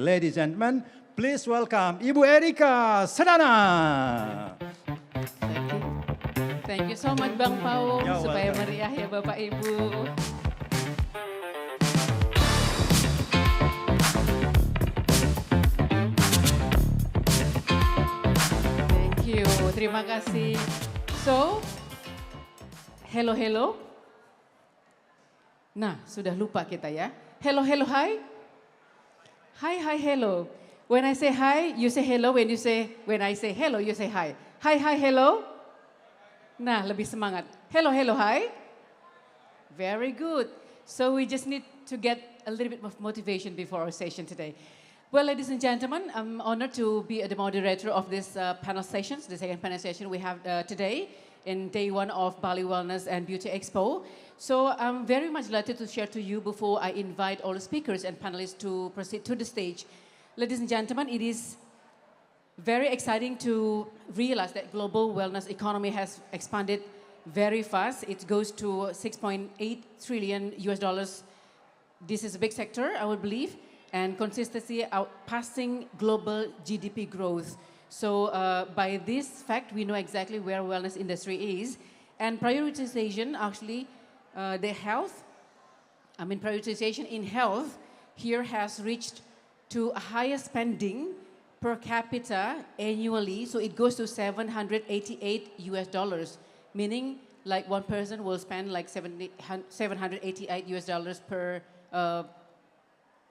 Ladies and gentlemen, please welcome Ibu Erika Sedana. Thank you so much Bang Pau, supaya welcome. meriah ya Bapak Ibu. Thank you, terima kasih. So, hello. Nah, sudah lupa kita ya. Hello, hi. Hi, hello. When I say hi, you say hello. When I say hello, you say hi. Hi, hello. Nah, lebih semangat. Hello, hi. Very good. So we just need to get a little bit of motivation before our session today. Well, ladies and gentlemen, I'm honored to be the moderator of this panel sessions, the second panel session we have today in day one of Bali Wellness and Beauty Expo. So I'm very much delighted to share to you before I invite all the speakers and panelists to proceed to the stage. Ladies and gentlemen, it is very exciting to realize that global wellness economy has expanded very fast. It goes to $6.8 trillion US dollars. This is a big sector, I would believe, and consistently outpassing global GDP growth. So by this fact, we know exactly where wellness industry is. And prioritization, actually, prioritization in health here has reached to a higher spending per capita annually, so it goes to $788 US dollars, meaning like one person will spend like $788 US dollars per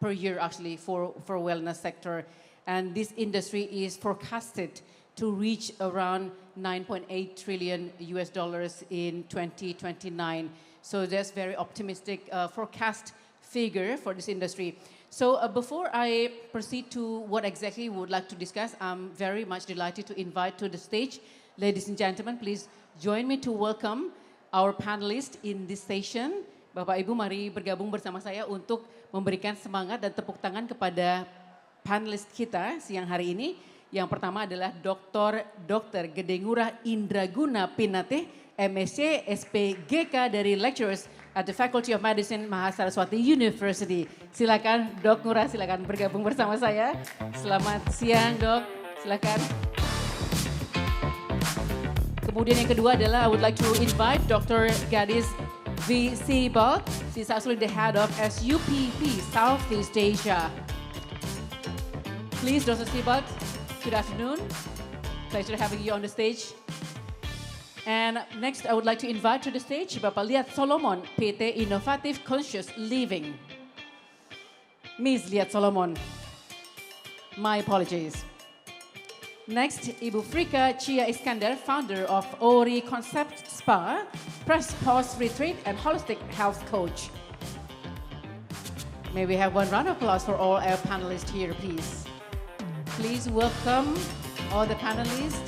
year actually for wellness sector. And this industry is forecasted to reach around 9.8 trillion US dollars in 2029. So that's very optimistic forecast figure for this industry. So before I proceed to what exactly we would like to discuss, I'm very much delighted to invite to the stage, ladies and gentlemen, please join me to welcome our panelists in this session. Bapak Ibu mari bergabung bersama saya untuk memberikan semangat dan tepuk tangan kepada panelis kita siang hari ini. Yang pertama adalah Dr. Gede Ngurah Indraguna Pinatih, M.Sc, Sp.GK dari Lecturers at the Faculty of Medicine Mahasaraswati University. Silakan Dok Ngurah, silakan bergabung bersama saya. Selamat siang Dok, silakan. Kemudian yang kedua adalah I would like to invite Dr. Gadis V. Sibbald. She's actually the head of SUPP, Southeast Asia. Please Dr. Sibbald, good afternoon. Pleasure having you on the stage. And next, I would like to invite to the stage Bapak Liat Solomon, PT Innovative Conscious Living. Ms. Liat Solomon, my apologies. Next, Ibu Frika Chia Iskandar, founder of Oori Concept Spa, Post Retreat and Holistic Health Coach. May we have one round of applause for all our panelists here, please. Please welcome all the panelists.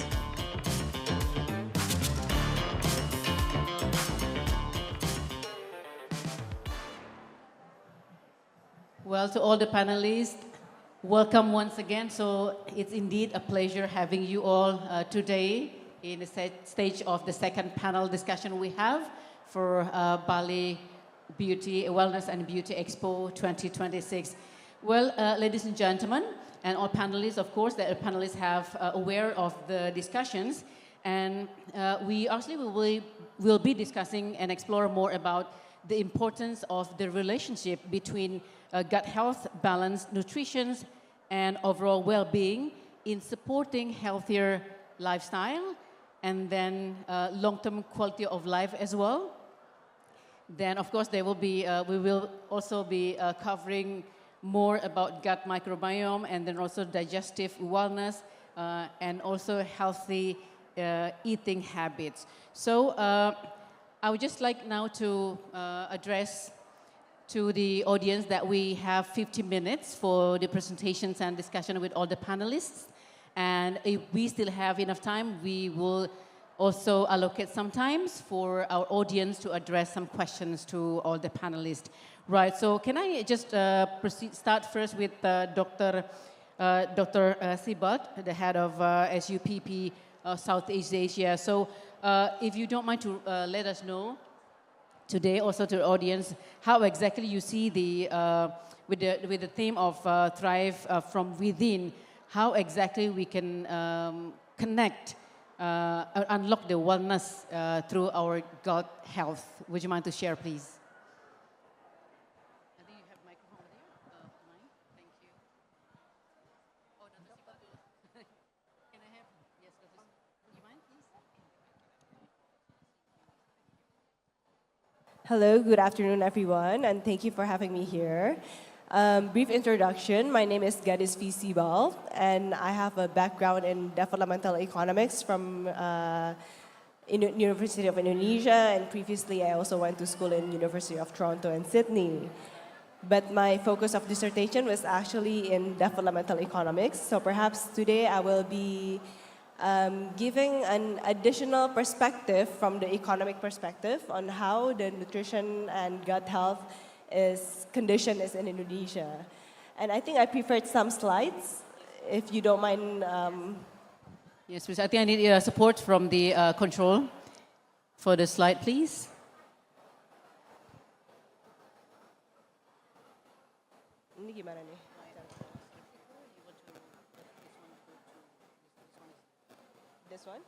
Well, to all the panelists, welcome once again. So it's indeed a pleasure having you all today in the stage of the second panel discussion we have for Bali Beauty, Wellness and Beauty Expo 2026. Well, ladies and gentlemen, and all panelists, of course, the panelists have aware of the discussions, and we actually will be discussing and explore more about the importance of the relationship between gut health, balanced nutrition, and overall well-being in supporting healthier lifestyle and then long-term quality of life as well. Then, of course, there will be, we will also be covering more about gut microbiome and then also digestive wellness and also healthy eating habits. So I would just like now to address to the audience that we have 50 minutes for the presentations and discussion with all the panelists. And if we still have enough time, we will also allocate some time for our audience to address some questions to all the panelists. Right, so can I just start first with Dr. Sibbald, the head of SUPP Southeast Asia. So if you don't mind to let us know today also to the audience how exactly you see the with the theme of thrive from within. How exactly we can connect, unlock the wellness through our gut health. Would you mind to share, please? I think you have microphone with you. Mine. Thank you. Oh, no, can I have? Yes, you mind, please? Hello, good afternoon, everyone, and thank you for having me here. Brief introduction, my name is Gadis V, Sibbald, and I have a background in developmental economics from University of Indonesia, and previously I also went to school in University of Toronto and Sydney. But my focus of dissertation was actually in developmental economics, so perhaps today I will be giving an additional perspective from the economic perspective on how the nutrition and gut health condition is in Indonesia. And I think I prepared some slides, if you don't mind. Yes, please. I think I need support from the control for the slide, please. Ini gimana nih? This one?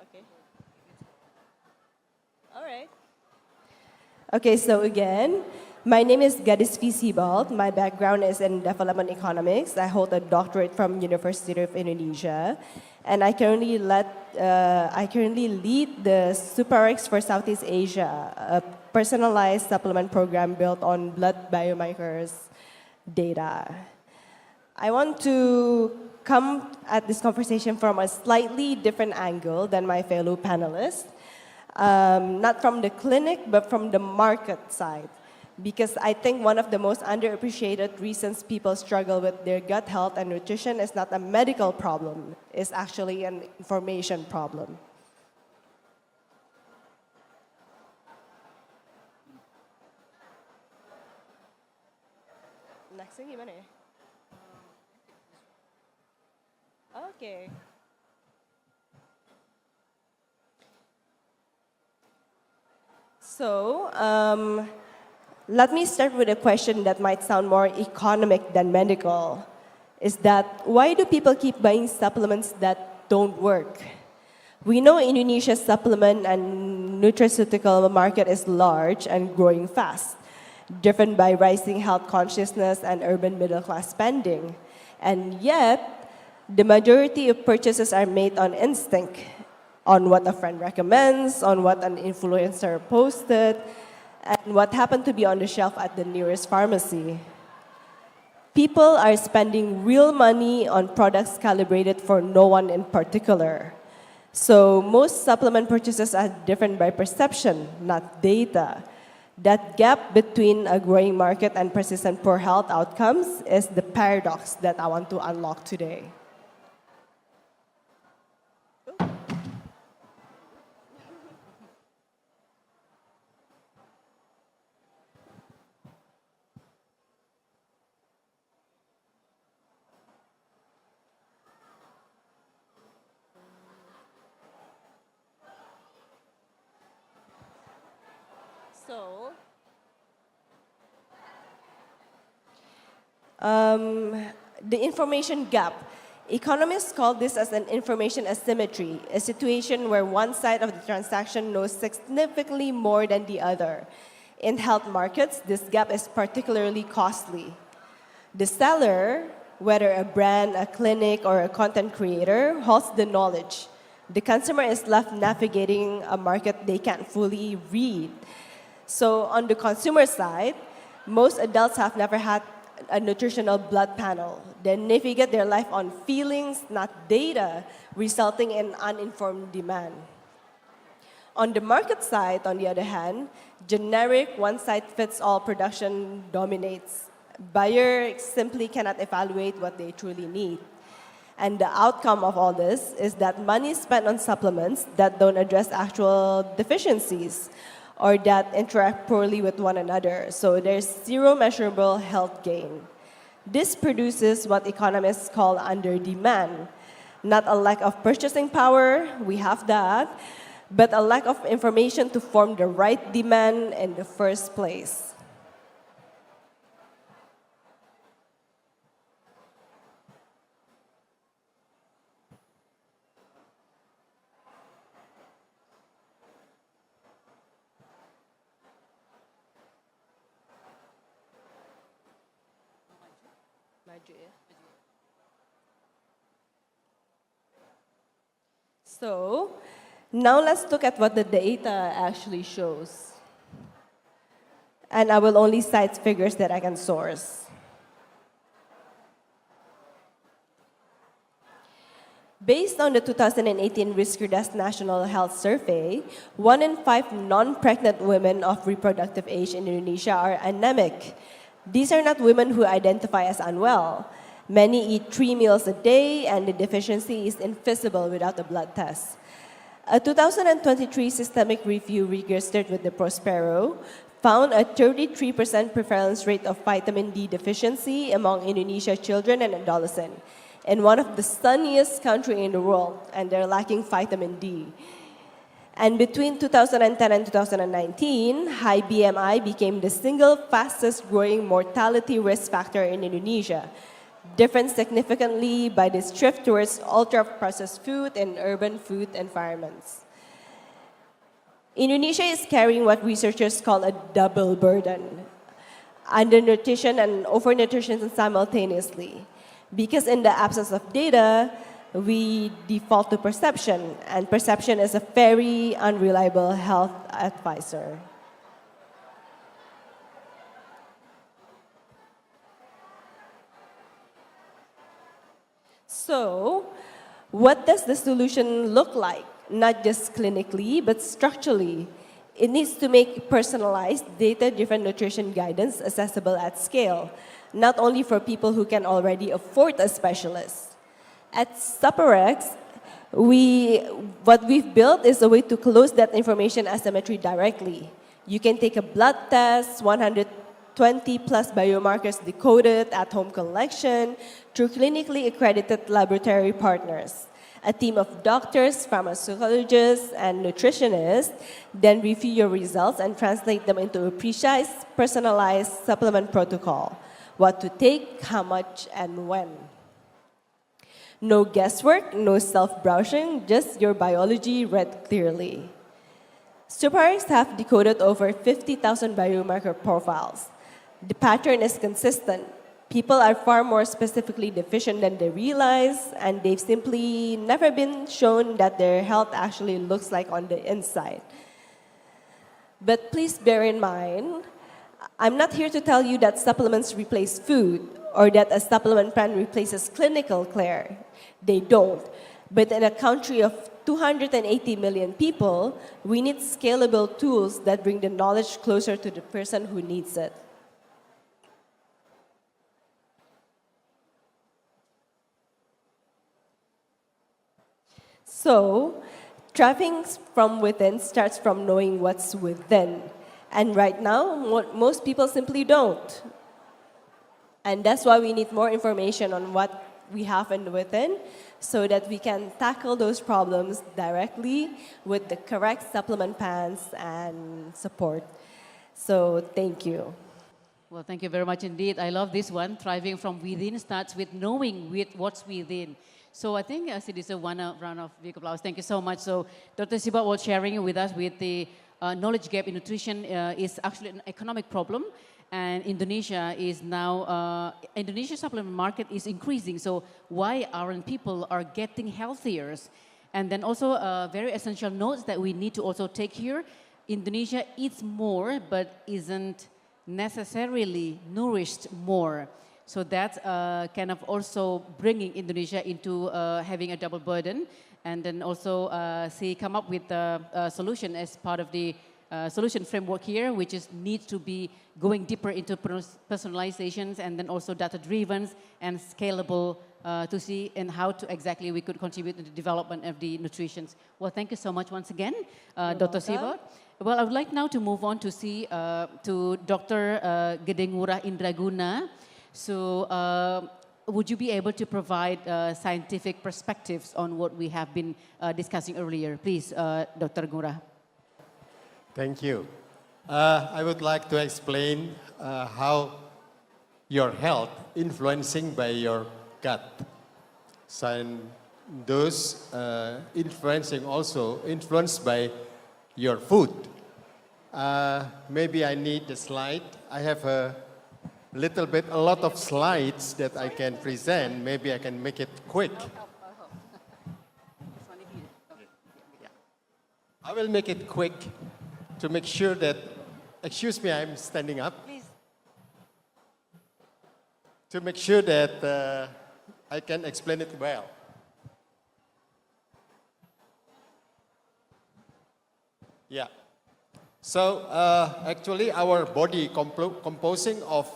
Okay. All right. Okay, so again, my name is Gadis V, Sibbald. My background is in development economics. I hold a doctorate from University of Indonesia, and I currently lead the SUPP for Southeast Asia, a personalized supplement program built on blood biomarkers data. I want to come at this conversation from a slightly different angle than my fellow panelists. Not from the clinic, but from the market side. Because I think one of the most underappreciated reasons people struggle with their gut health and nutrition is not a medical problem, it's actually an information problem. Next thing, gimana ya? Okay. So, let me start with a question that might sound more economic than medical. Is that why do people keep buying supplements that don't work? We know Indonesia's supplement and nutraceutical market is large and growing fast, driven by rising health consciousness and urban middle class spending. And yet, the majority of purchases are made on instinct, on what a friend recommends, on what an influencer posted, and what happened to be on the shelf at the nearest pharmacy. People are spending real money on products calibrated for no one in particular. So most supplement purchases are driven by perception, not data. That gap between a growing market and persistent poor health outcomes is the paradox that I want to unlock today. So, the information gap. Economists call this as an information asymmetry, a situation where one side of the transaction knows significantly more than the other. In health markets, this gap is particularly costly. The seller, whether a brand, a clinic, or a content creator, holds the knowledge. The consumer is left navigating a market they can't fully read. So on the consumer side, most adults have never had a nutritional blood panel. They navigate their life on feelings, not data, resulting in uninformed demand. On the market side, on the other hand, generic one-size-fits-all production dominates. Buyers simply cannot evaluate what they truly need. And the outcome of all this is that money is spent on supplements that don't address actual deficiencies or that interact poorly with one another. So there's zero measurable health gain. This produces what economists call under-demand. Not a lack of purchasing power, we have that, but a lack of information to form the right demand in the first place. So, now let's look at what the data actually shows. And I will only cite figures that I can source. Based on the 2018 Risk-Reduced National Health Survey, 1 in 5 non-pregnant women of reproductive age in Indonesia are anemic. These are not women who identify as unwell. Many eat 3 meals a day, and the deficiency is invisible without a blood test. A 2023 systemic review registered with the Prospero found a 33% prevalence rate of vitamin D deficiency among Indonesia children and adolescents, in one of the sunniest countries in the world, and they're lacking vitamin D. And between 2010 and 2019, high BMI became the single fastest growing mortality risk factor in Indonesia, different significantly by this shift towards ultra-processed food and urban food environments. Indonesia is carrying what researchers call a double burden, undernutrition and overnutrition simultaneously. Because in the absence of data, we default to perception, and perception is a very unreliable health advisor. So, what does the solution look like? Not just clinically, but structurally. It needs to make personalized, data-driven nutrition guidance accessible at scale, not only for people who can already afford a specialist. At SUPP, what we've built is a way to close that information asymmetry directly. You can take a blood test, 120 plus biomarkers decoded at home collection through clinically accredited laboratory partners. A team of doctors, pharmacologists, and nutritionists then review your results and translate them into a precise, personalized supplement protocol. What to take, how much, and when. No guesswork, no self-browsing, just your biology read clearly. SUPP have decoded over 50,000 biomarker profiles. The pattern is consistent. People are far more specifically deficient than they realize, and they've simply never been shown that their health actually looks like on the inside. But please bear in mind, I'm not here to tell you that supplements replace food or that a supplement plan replaces clinical care. They don't. But in a country of 280 million people, we need scalable tools that bring the knowledge closer to the person who needs it. So, thriving from within starts from knowing what's within. And right now, most people simply don't. And that's why we need more information on what we have in within so that we can tackle those problems directly with the correct supplement plans and support. So, thank you. Well, thank you very much indeed. I love this one. Thriving from within starts with knowing what's within. So I think I see this is one round of big applause. Thank you so much. So Dr. Sibbald was sharing with us with the knowledge gap in nutrition is actually an economic problem. And Indonesia is now, Indonesia supplement market is increasing. So why aren't people are getting healthier? And then also very essential notes that we need to also take here. Indonesia eats more, but isn't necessarily nourished more. So that's kind of also bringing Indonesia into having a double burden. And then also come up with a solution as part of the solution framework here, which is needs to be going deeper into personalizations and then also data-driven and scalable to see and how to exactly we could contribute to the development of the nutrition. Well, thank you so much once again, Dr. Sibbald. Well, I would like now to move on to see to Dr. Ngurah Indraguna. So would you be able to provide scientific perspectives on what we have been discussing earlier? Please, Dr. Ngurah. Thank you. I would like to explain how your health influencing by your gut. So those influencing also influenced by your food. Maybe I need the slide. I have a a lot of slides that I can present. Maybe I can make it quick. I will make it quick to make sure that, excuse me, I'm standing up. Please. To make sure that I can explain it well. Yeah. So actually our body composing of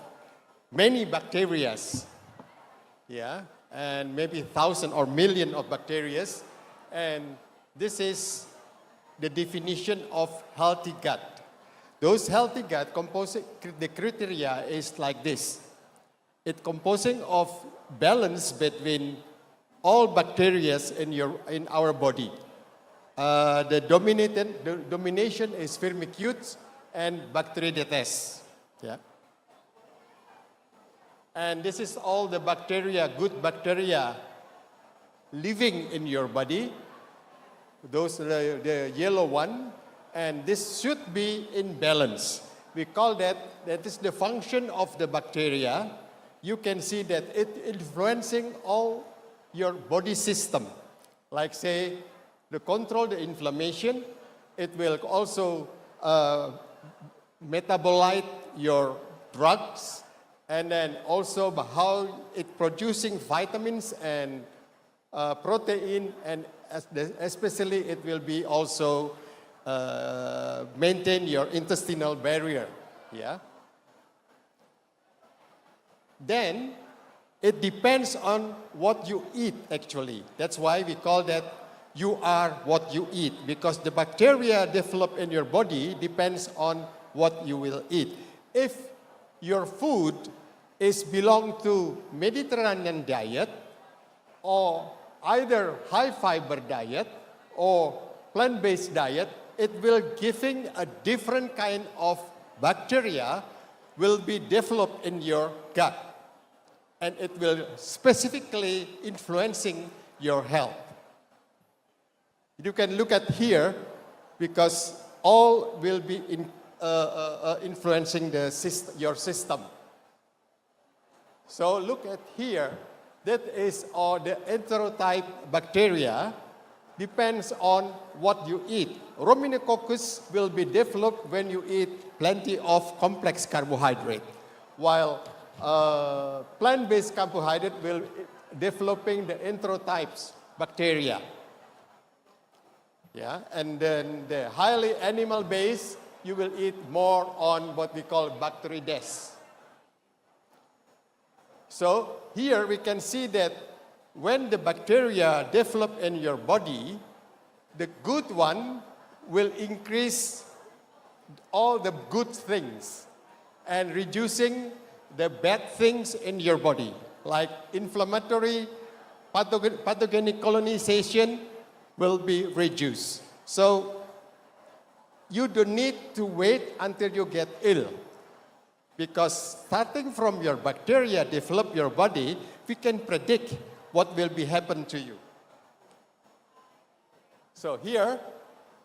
many bacteria, yeah, and maybe 1,000 or million of bacteria, and this is the definition of healthy gut. Those healthy gut composing, the criteria is like this. It's composing of balance between all bacteria in our body. The domination is Firmicutes and Bacteroidetes. Yeah. And this is all the bacteria, good bacteria living in your body. Those are the yellow one, and this should be in balance. We call that is the function of the bacteria. You can see that it influencing all your body system. Like say, to control the inflammation, it will also metabolite your drugs, and then also how it producing vitamins and protein, and especially it will be also maintain your intestinal barrier. Yeah. Then it depends on what you eat actually. That's why we call that you are what you eat, because the bacteria develop in your body depends on what you will eat. If your food is belong to Mediterranean diet, or either high fiber diet or plant-based diet, it will giving a different kind of bacteria will be developed in your gut, and it will specifically influencing your health. You can look at here, because all will be influencing your system. So look at here, that is all the enterotype bacteria depends on what you eat. Ruminococcus will be developed when you eat plenty of complex carbohydrate, while plant-based carbohydrate will developing the enterotypes bacteria. Yeah, and then the highly animal-based, you will eat more on what we call Bacteroides. So here we can see that when the bacteria develop in your body, the good one will increase all the good things and reducing the bad things in your body, like inflammatory, pathogenic colonization will be reduced. So you don't need to wait until you get ill, because starting from your bacteria develop your body, we can predict what will be happen to you. So here,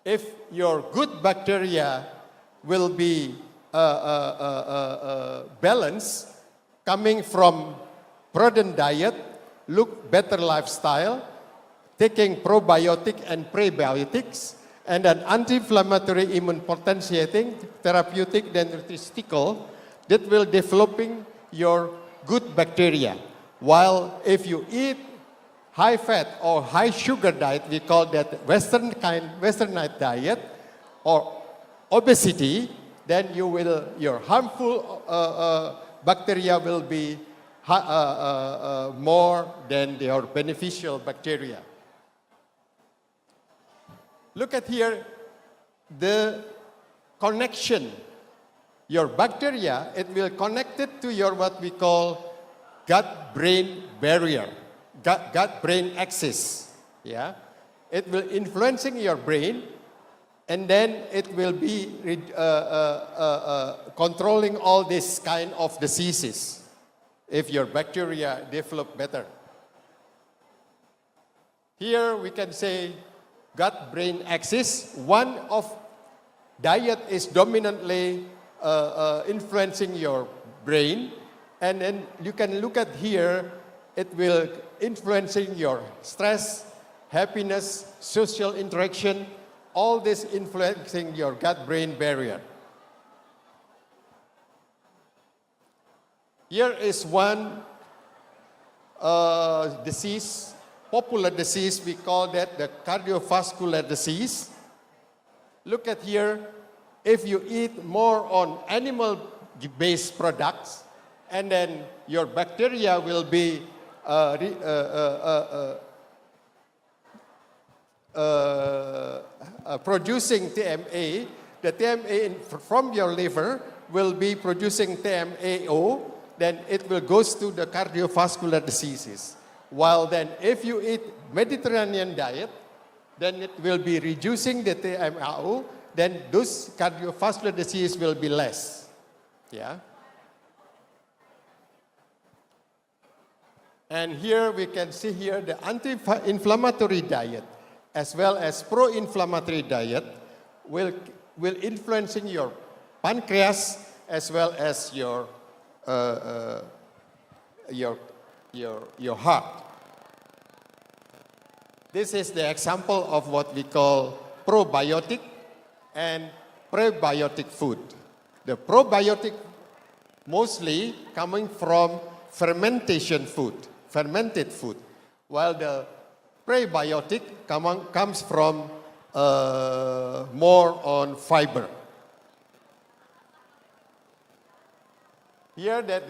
if your good bacteria will be balanced, coming from prudent diet, look better lifestyle, taking probiotic and prebiotics, and an anti-inflammatory immune potentiating, therapeutic, then nutritional, that will developing your good bacteria. While if you eat high fat or high sugar diet, we call that westernized diet, or obesity, then your harmful bacteria will be more than your beneficial bacteria. Look at here, the connection. Your bacteria, it will connect it to your what we call gut-brain barrier, gut-brain axis. Yeah, it will influencing your brain, and then it will be controlling all this kind of diseases if your bacteria develop better. Here we can say gut-brain axis. One of diet is dominantly influencing your brain, And then you can look at here, it will influencing your stress, happiness, social interaction, all this influencing your gut-brain barrier. Here is one disease, popular disease, we call that the cardiovascular disease. Look at here, if you eat more on animal-based products, and then your bacteria will be producing TMA, the TMA from your liver will be producing TMAO, then it will goes to the cardiovascular diseases. While then if you eat Mediterranean diet, then it will be reducing the TMAO, then those cardiovascular disease will be less. Yeah. And here we can see here the anti-inflammatory diet as well as pro-inflammatory diet will influencing your pancreas as well as your heart. This is the example of what we call probiotic and prebiotic food. The probiotic mostly coming from fermented food, while the prebiotic comes from more on fiber. Here that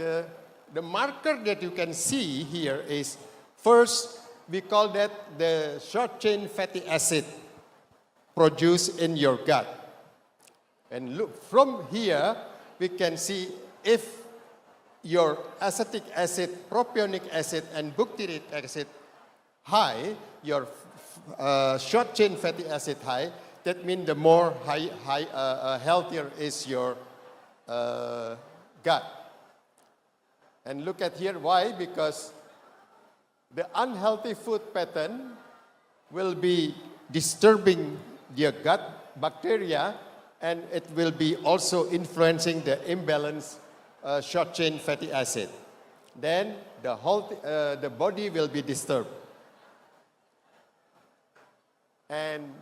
the marker that you can see here is first we call that the short chain fatty acid produced in your gut. And look from here we can see if your acetic acid, propionic acid and butyric acid high, your short chain fatty acid high, that means the more healthier is your gut. And look at here, why? Because the unhealthy food pattern will be disturbing your gut bacteria, and it will be also influencing the imbalanced short chain fatty acid. Then the body will be disturbed. And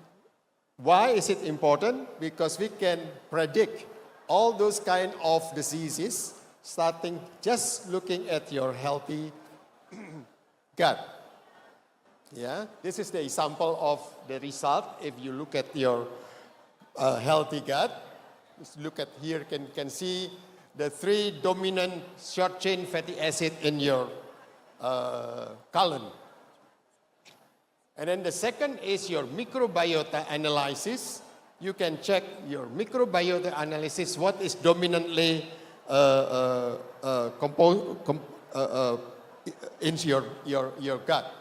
why is it important? Because we can predict all those kind of diseases starting just looking at your healthy gut. Yeah, this is the example of the result. If you look at your healthy gut, just look at here, can see the 3 dominant short chain fatty acid in your colon. And then the second is your microbiota analysis. You can check your microbiota analysis, what is dominantly in your gut.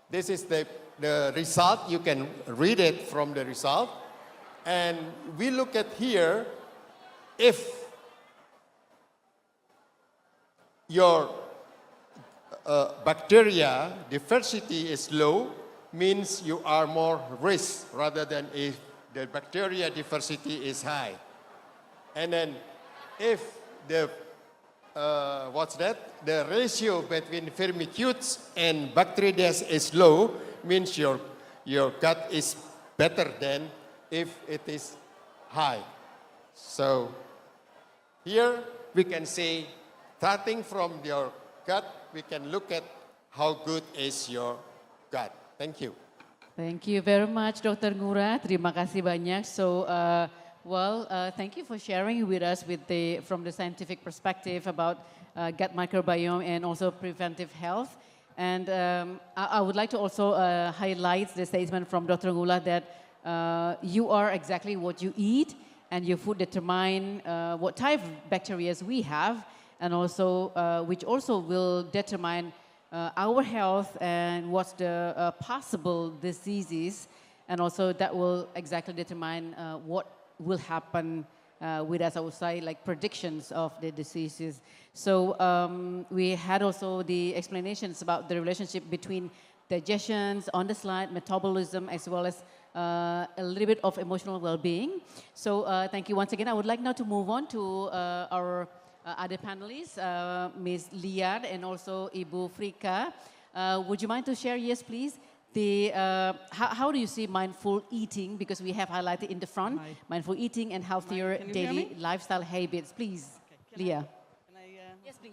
This is the result. You can read it from the result. And we look at here, if your bacteria diversity is low, means you are more risk rather than if the bacteria diversity is high. And then if the, the ratio between firmicutes and bacteria is low, means your gut is better than if it is high. So here we can say, starting from your gut, we can look at how good is your gut. Thank you. Thank you very much, Dr. Ngurah. Terima kasih banyak. So, thank you for sharing with us from the scientific perspective about gut microbiome and also preventive health. And I would like to also highlight the statement from Dr. Ngurah that you are exactly what you eat, and your food determine what type of bacteria we have, and also which also will determine our health and what's the possible diseases, and also that will exactly determine what will happen with us outside, like predictions of the diseases. So we had also the explanations about the relationship between digestions on the slide, metabolism, as well as a little bit of emotional well-being. So thank you once again. I would like now to move on to our other panelists, Ms. Liat and also Ibu Frika. Would you mind to share, yes please, how do you see mindful eating, because we have highlighted in the front, mindful eating and healthier daily lifestyle habits. Please, okay, Leah. Yes, please.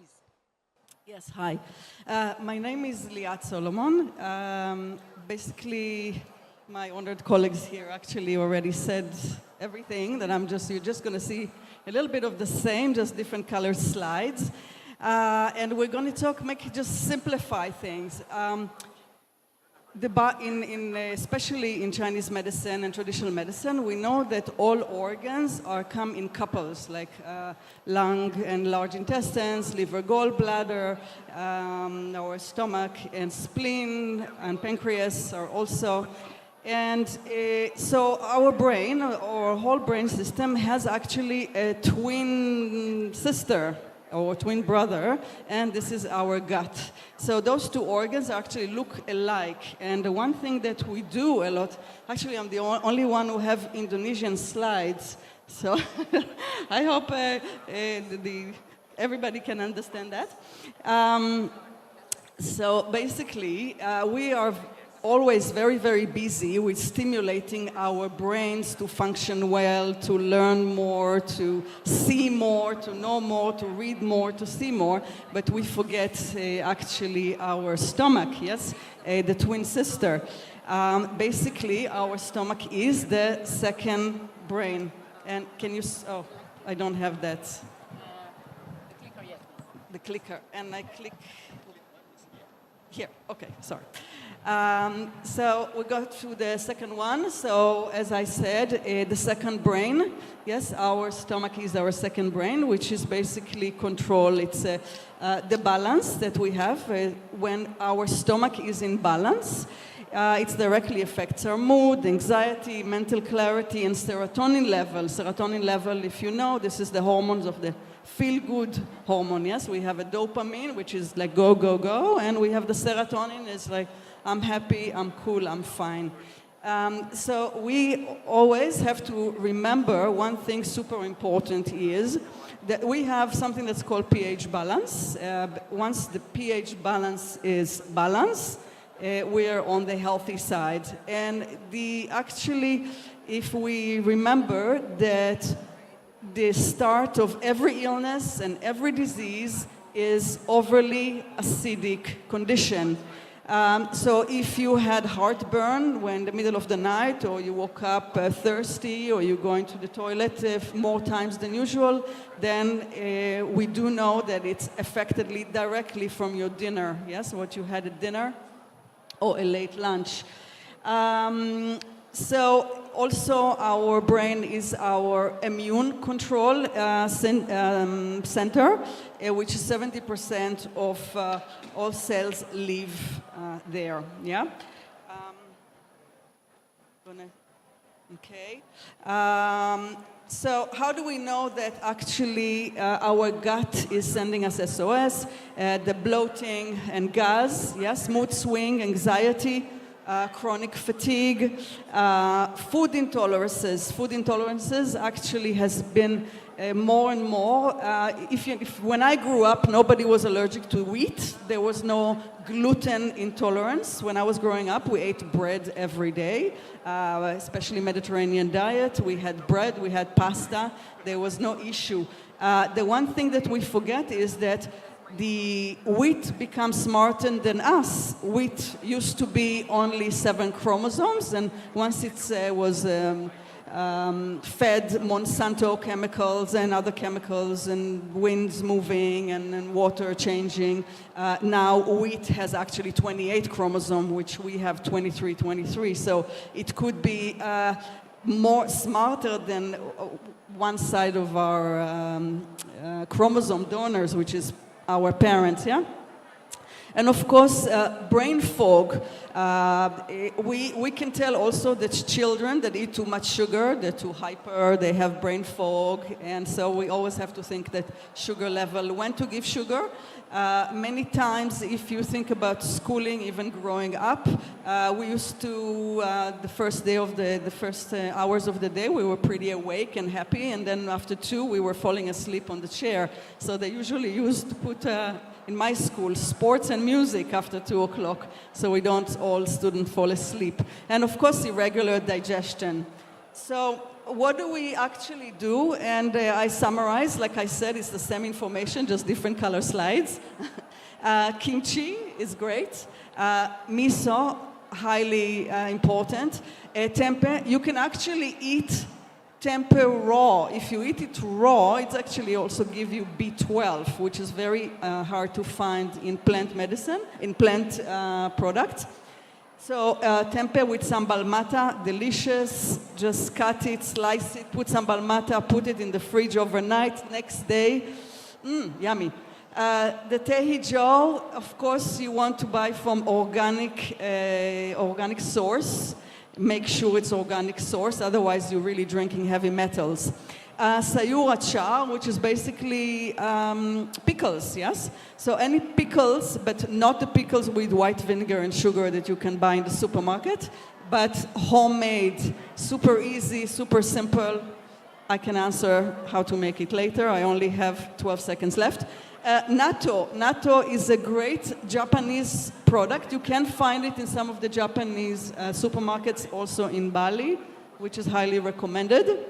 Yes, hi. My name is Liat Solomon. Basically, my honored colleagues here actually already said everything that you're just going to see a little bit of the same, just different colored slides. And we're going to just simplify things. Especially in Chinese medicine and traditional medicine, we know that all organs come in couples, like lung and large intestines, liver, gallbladder, our stomach and spleen and pancreas are also. And so our brain, our whole brain system, has actually a twin sister or twin brother, and this is our gut. So those two organs actually look alike. And the one thing that we do a lot, actually I'm the only one who have Indonesian slides, so I hope everybody can understand that. So basically, we are always very, very busy with stimulating our brains to function well, to learn more, to see more, to know more, to read more, to see more, but we forget actually our stomach, yes, the twin sister. Basically, our stomach is the second brain. And can you, oh, I don't have that. The clicker, yes. The clicker, and I click here, okay, sorry. So we go to the second one. So as I said, the second brain, yes, our stomach is our second brain, which is basically control. It's the balance that we have. When our stomach is in balance, it directly affects our mood, anxiety, mental clarity, and serotonin level. Serotonin level, if you know, this is the hormones of the feel-good hormone, yes? We have a dopamine, which is like go, go, go, and we have the serotonin, it's like I'm happy, I'm cool, I'm fine. So we always have to remember one thing super important is that we have something that's called pH balance. Once the pH balance is balanced, we are on the healthy side. And actually, if we remember that the start of every illness and every disease is overly acidic condition. So if you had heartburn when in the middle of the night, or you woke up thirsty, or you're going to the toilet more times than usual, then we do know that it's affected directly from your dinner, yes, what you had at dinner, or a late lunch. So also our brain is our immune control center, which is 70% of all cells live there, yeah? Okay. So how do we know that actually our gut is sending us SOS? The bloating and gas, yes, mood swing, anxiety, chronic fatigue, food intolerances. Food intolerances actually has been more and more. When I grew up, nobody was allergic to wheat. There was no gluten intolerance. When I was growing up, we ate bread every day, especially Mediterranean diet. We had bread, we had pasta. There was no issue. The one thing that we forget is that the wheat becomes smarter than us. Wheat used to be only 7 chromosomes, and once it was fed Monsanto chemicals and other chemicals and winds moving and water changing, now wheat has actually 28 chromosomes, which we have 23. So it could be more smarter than one side of our chromosome donors, which is our parents, yeah? And of course, brain fog. We can tell also that children that eat too much sugar, they're too hyper, they have brain fog, and so we always have to think that sugar level, when to give sugar. Many times, if you think about schooling, even growing up, we used to, the first hours of the day, we were pretty awake and happy, and then after 2, we were falling asleep on the chair. So they usually used to put, in my school, sports and music after 2 o'clock, so we don't all students fall asleep. And of course, irregular digestion. So what do we actually do? And I summarize, like I said, it's the same information, just different color slides. Kimchi is great. Miso, highly important. Tempeh, you can actually eat tempeh raw. If you eat it raw, it actually also gives you B12, which is very hard to find in plant medicine, in plant products. So tempeh with sambal mata, delicious. Just cut it, slice it, put sambal mata, put it in the fridge overnight. Next day, yummy. The tehijo, of course, you want to buy from organic source. Make sure it's organic source, otherwise you're really drinking heavy metals. Sayur achar, which is basically pickles, yes? So any pickles, but not the pickles with white vinegar and sugar that you can buy in the supermarket, but homemade, super easy, super simple. I can answer how to make it later. I only have 12 seconds left. Natto. Natto is a great Japanese product. You can find it in some of the Japanese supermarkets, also in Bali, which is highly recommended.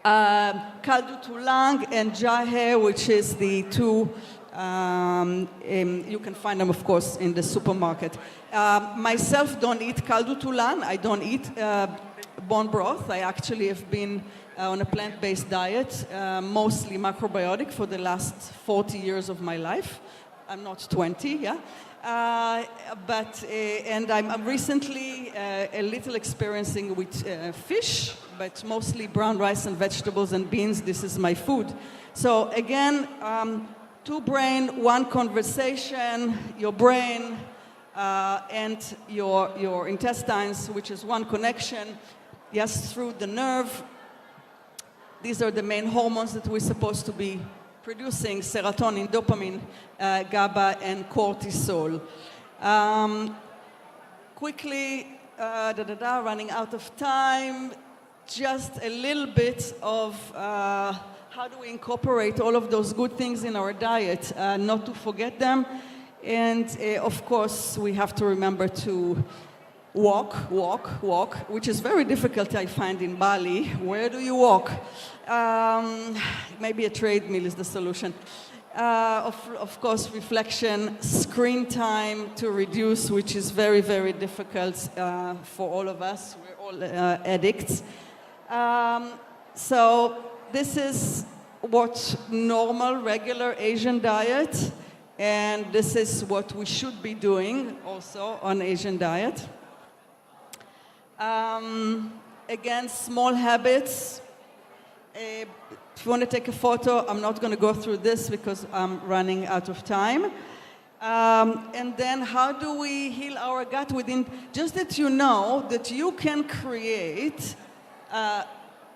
Caldo tulang and jahe, which is the two, you can find them, of course, in the supermarket. Myself don't eat caldo tulang. I don't eat bone broth. I actually have been on a plant-based diet, mostly macrobiotic, for the last 40 years of my life. I'm not 20, yeah? And I'm recently a little experiencing with fish, but mostly brown rice and vegetables and beans. This is my food. So again, 2 brain, 1 conversation, your brain and your intestines, which is 1 connection, yes, through the nerve. These are the main hormones that we're supposed to be producing: serotonin, dopamine, GABA, and cortisol. Quickly, running out of time, just a little bit of how do we incorporate all of those good things in our diet, not to forget them. And of course, we have to remember to walk, which is very difficult, I find, in Bali. Where do you walk? Maybe a treadmill is the solution. Of course, reflection, screen time to reduce, which is very, very difficult for all of us. We're all addicts. So this is what normal, regular Asian diet, and this is what we should be doing also on Asian diet. Again, small habits. If you want to take a photo, I'm not going to go through this because I'm running out of time. And then how do we heal our gut within, just that you know that you can create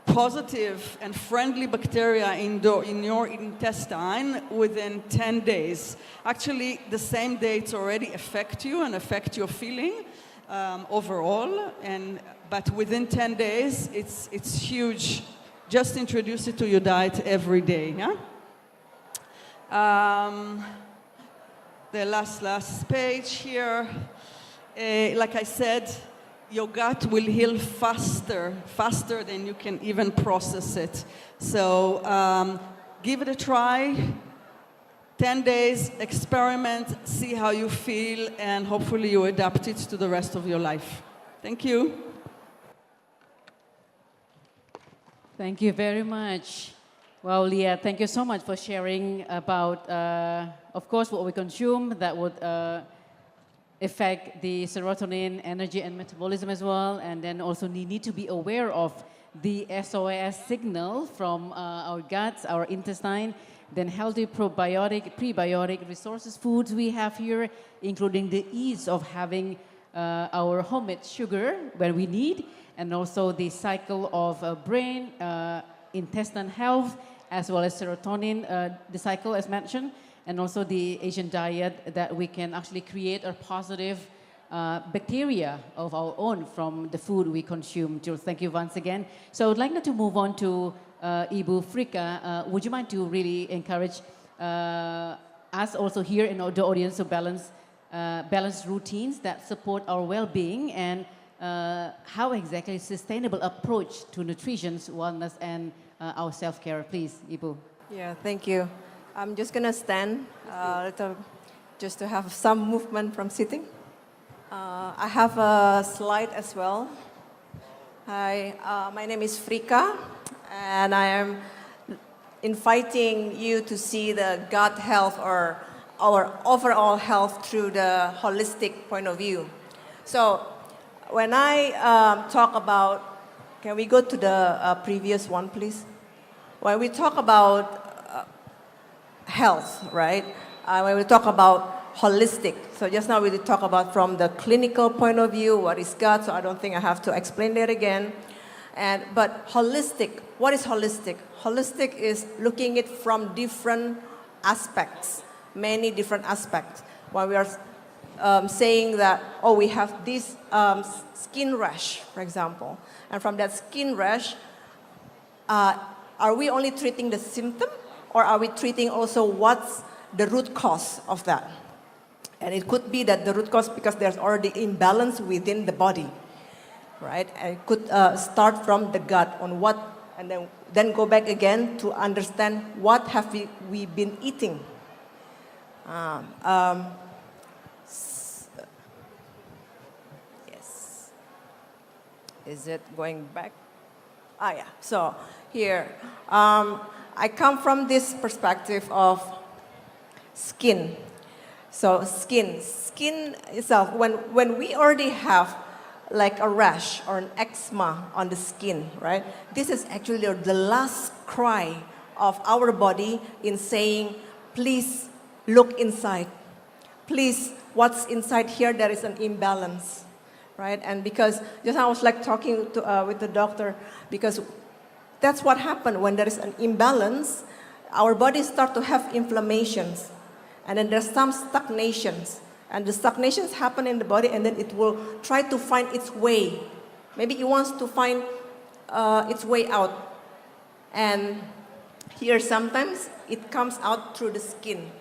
positive and friendly bacteria in your intestine within 10 days. Actually, the same day it's already affect you and affect your feeling overall, but within 10 days, it's huge. Just introduce it to your diet every day, yeah? The last page here. Like I said, your gut will heal faster than you can even process it. So give it a try. 10 days, experiment, see how you feel, and hopefully you adapt it to the rest of your life. Thank you. Thank you very much. Well, Liat, thank you so much for sharing about, of course, what we consume that would affect the serotonin, energy, and metabolism as well. And then also need to be aware of the SOS signal from our guts, our intestine. then healthy probiotic, prebiotic resources foods we have here, including the ease of having our homemade sugar when we need, and also the cycle of brain, intestine health, as well as serotonin, the cycle as mentioned, and also the Asian diet that we can actually create a positive bacteria of our own from the food we consume. Jules, thank you once again. So I would like now to move on to Ibu Frika. Would you mind to really encourage us also here in the audience to balance routines that support our well-being, and how exactly sustainable approach to nutrition, wellness, and our self-care, please, Ibu. Yeah, thank you. I'm just gonna stand just to have some movement from sitting. I have a slide as well. Hi, my name is Frika, and I am inviting you to see the gut health or our overall health through the holistic point of view. So when I talk about, can we go to the previous one, please? When we talk about health, right? When we talk about holistic, so just now we did talk about from the clinical point of view, what is gut, so I don't think I have to explain that again. But holistic, what is holistic? Holistic is looking it from different aspects, many different aspects. When we are saying that, oh, we have this skin rash, for example, and from that skin rash, are we only treating the symptom, or are we treating also what's the root cause of that? And it could be that the root cause because there's already imbalance within the body, right? And it could start from the gut on what, and then go back again to understand what have we been eating. Yes. Is it going back? Yeah. So here, I come from this perspective of skin. So skin itself, when we already have like a rash or an eczema on the skin, right? This is actually the last cry of our body in saying, please look inside. Please, what's inside here, there is an imbalance, right? And because just I was like talking with the doctor, because that's what happened when there is an imbalance, our bodies start to have inflammations. And then there's some stagnations. And the stagnations happen in the body, and then it will try to find its way. Maybe it wants to find its way out. And here sometimes it comes out through the skin.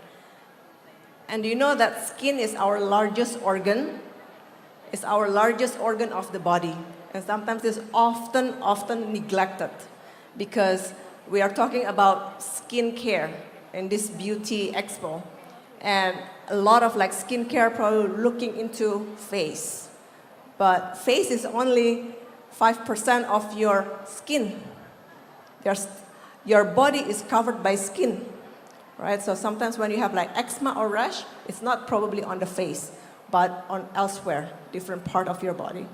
And you know that skin is our largest organ. It's our largest organ of the body. And sometimes it's often neglected, because we are talking about skin care in this beauty expo. And a lot of like skincare probably looking into face. But face is only 5% of your skin. Your body is covered by skin, right? So sometimes when you have like eczema or rash, it's not probably on the face, but on elsewhere, different part of your body.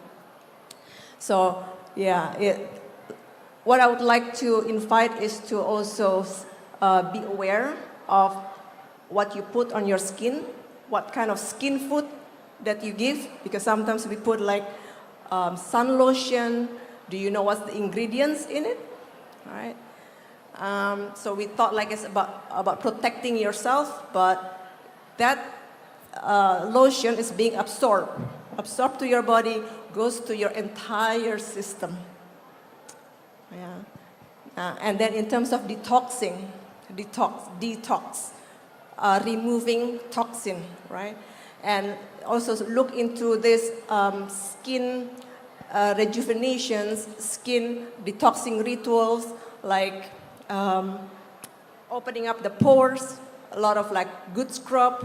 So yeah, what I would like to invite is to also be aware of what you put on your skin, what kind of skin food that you give, because sometimes we put like sun lotion. Do you know what's the ingredients in it? All right. So we thought like it's about protecting yourself, but that lotion is being absorbed to your body, goes to your entire system. Yeah. And then in terms of detoxing, detox. Removing toxin, right? And also look into this skin rejuvenations, skin detoxing rituals, like opening up the pores, a lot of like good scrub,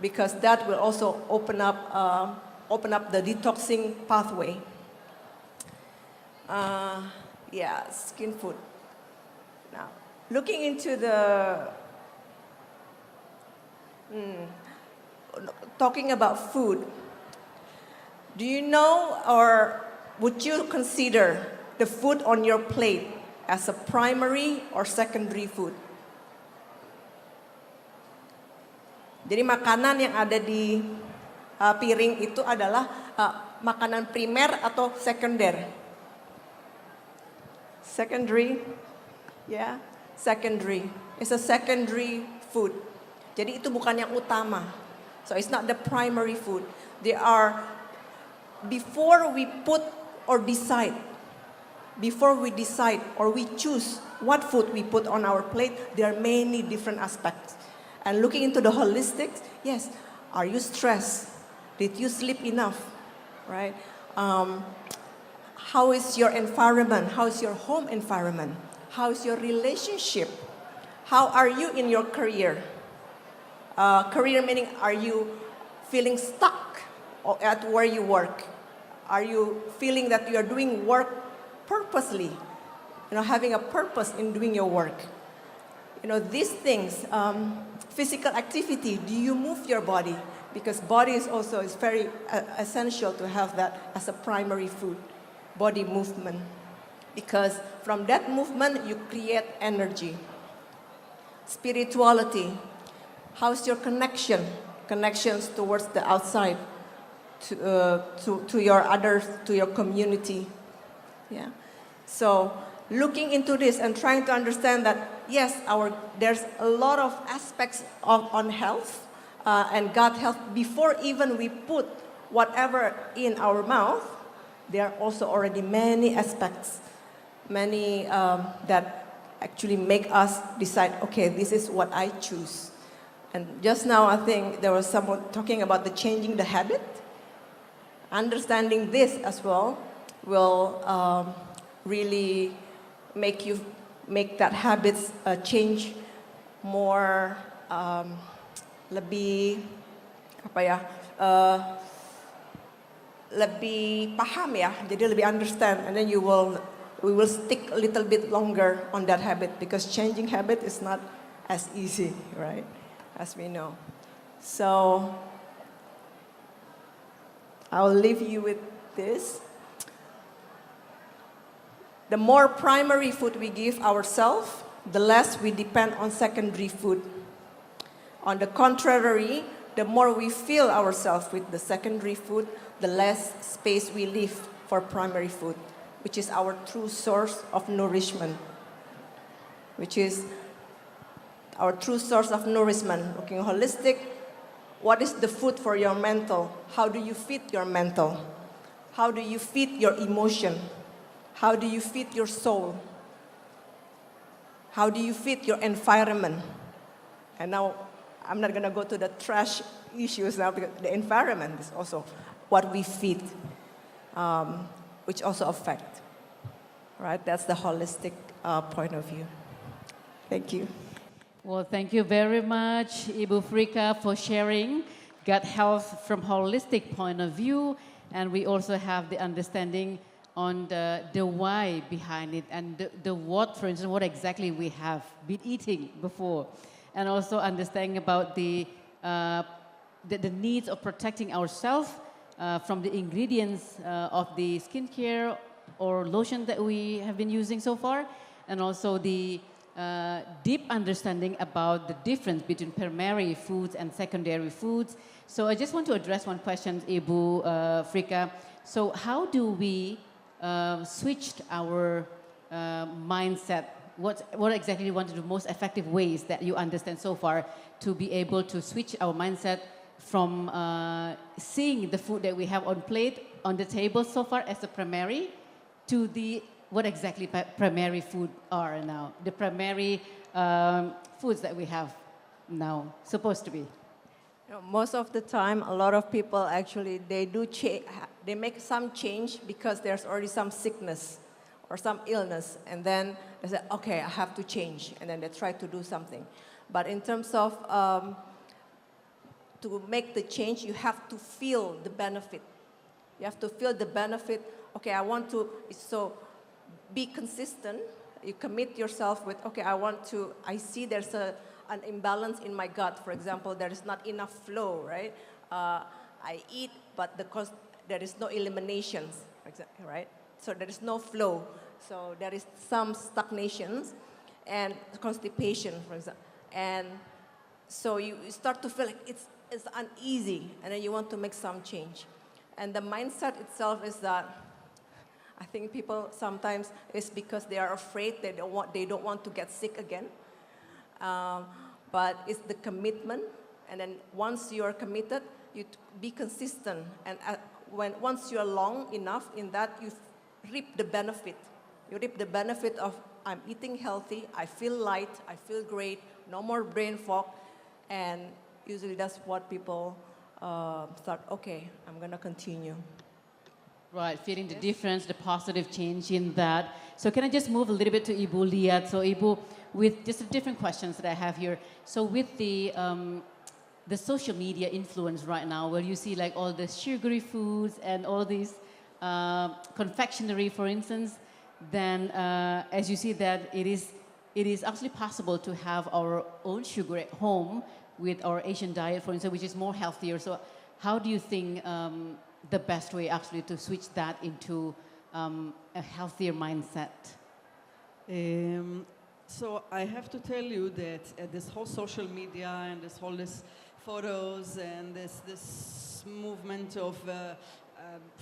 because that will also open up the detoxing pathway. Yeah, skin food. Now, looking into the talking about food, do you know, or would you consider the food on your plate as a primary or secondary food? Jadi makanan yang ada di piring itu adalah makanan primer atau sekunder. Secondary, yeah, secondary. It's a secondary food. Jadi itu bukan yang utama. So it's not the primary food. They are, before we put or decide, before we decide or we choose what food we put on our plate, there are many different aspects. And looking into the holistics, yes, are you stressed? Did you sleep enough, right? How is your environment? How is your home environment? How is your relationship? How are you in your career? Career meaning, are you feeling stuck at where you work? Are you feeling that you are doing work purposely? Having a purpose in doing your work. These things, physical activity, do you move your body? Because body is very essential to have that as a primary food. Body movement, because from that movement you create energy. Spirituality, how's your connections towards the outside, to your others, to your community. Yeah. So looking into this and trying to understand that yes, there's a lot of aspects on health and gut health before even we put whatever in our mouth. There are also already many aspects, many that actually make us decide, okay, this is what I choose. And just now, I think there was someone talking about changing the habit. Understanding this as well will really make that habits change more, lebih lebih paham ya, jadi lebih understand, and then we will stick a little bit longer on that habit, because changing habit is not as easy, right? As we know. So I'll leave you with this. The more primary food we give ourselves, the less we depend on secondary food. On the contrary, the more we fill ourselves with the secondary food, the less space we leave for primary food, which is our true source of nourishment. Looking holistic, what is the food for your mental? How do you feed your mental? How do you feed your emotion? How do you feed your soul? How do you feed your environment? And now, I'm not going to go to the trash issues now, because the environment is also what we feed, which also affect, right? That's the holistic point of view. Thank you. Well, thank you very much, Ibu Frika, for sharing gut health from holistic point of view. And we also have the understanding on the why behind it, and the what, for instance, what exactly we have been eating before. And also understanding about the needs of protecting ourselves from the ingredients of the skincare or lotion that we have been using so far, and also the deep understanding about the difference between primary foods and secondary foods. So I just want to address one question, Ibu Frika. So how do we switch our mindset? What exactly you want to do, most effective ways that you understand so far to be able to switch our mindset from seeing the food that we have on plate, on the table so far as a primary, to what exactly primary food are now, the primary foods that we have now, supposed to be. Most of the time, a lot of people actually, they make some change because there's already some sickness or some illness, and then they say, okay, I have to change, and then they try to do something. But in terms of to make the change, you have to feel the benefit. You have to feel the benefit. Okay, I want to, so be consistent. You commit yourself with, okay, I see there's an imbalance in my gut. For example, there is not enough flow, right? I eat, but there is no eliminations, right? So there is no flow. So there is some stagnations and constipation, for example. And So you start to feel like it's uneasy, and then you want to make some change. And the mindset itself is that I think people sometimes it's because they are afraid they don't want to get sick again. But it's the commitment, and then once you are committed, you be consistent, and once you are long enough in that, you reap the benefit. You reap the benefit of I'm eating healthy, I feel light, I feel great, no more brain fog, and usually that's what people start, okay, I'm gonna continue. Right, feeling the difference, the positive change in that. So can I just move a little bit to Ibu Liat? So Ibu, with just the different questions that I have here. So with the social media influence right now, where you see like all the sugary foods and all these confectionery, for instance, then as you see that it is actually possible to have our own sugar at home with our Asian diet, for instance, which is more healthier. So how do you think the best way actually to switch that into a healthier mindset? So I have to tell you that this whole social media and this photos and this movement of